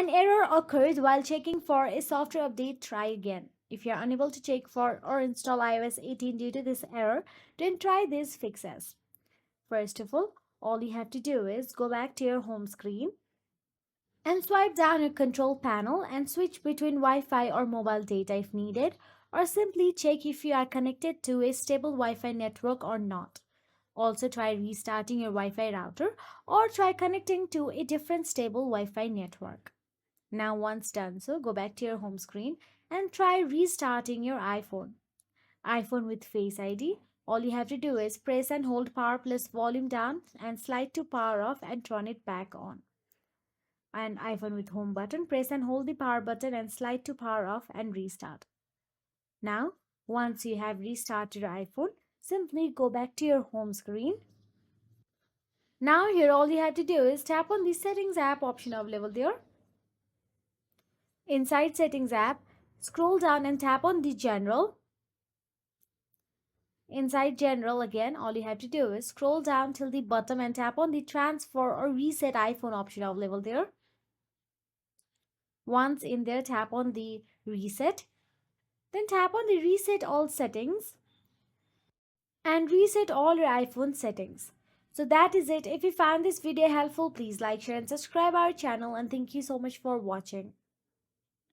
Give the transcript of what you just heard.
An error occurs while checking for a software update. Try again. If you are unable to check for or install iOS 18 due to this error, then try these fixes. First of all you have to do is go back to your home screen and swipe down your control panel and switch between Wi-Fi or mobile data if needed, or simply check if you are connected to a stable Wi-Fi network or not. Also try restarting your Wi-Fi router or try connecting to a different stable Wi-Fi network. Now once done so, go back to your home screen and try restarting your iPhone with Face ID. All you have to do is press and hold power plus volume down and slide to power off and turn it back on. And iPhone with home button, press and hold the power button and slide to power off and restart. Now, once you have restarted your iPhone, simply go back to your home screen. Now here all you have to do is tap on the settings app option available there. Inside settings app, scroll down and tap on the general. Inside general again, all you have to do is scroll down till the bottom and tap on the transfer or reset iPhone option available there. Once in there, tap on the reset. Then tap on the reset all settings and reset all your iPhone settings. So that is it. If you found this video helpful, please like, share and subscribe our channel, and thank you so much for watching.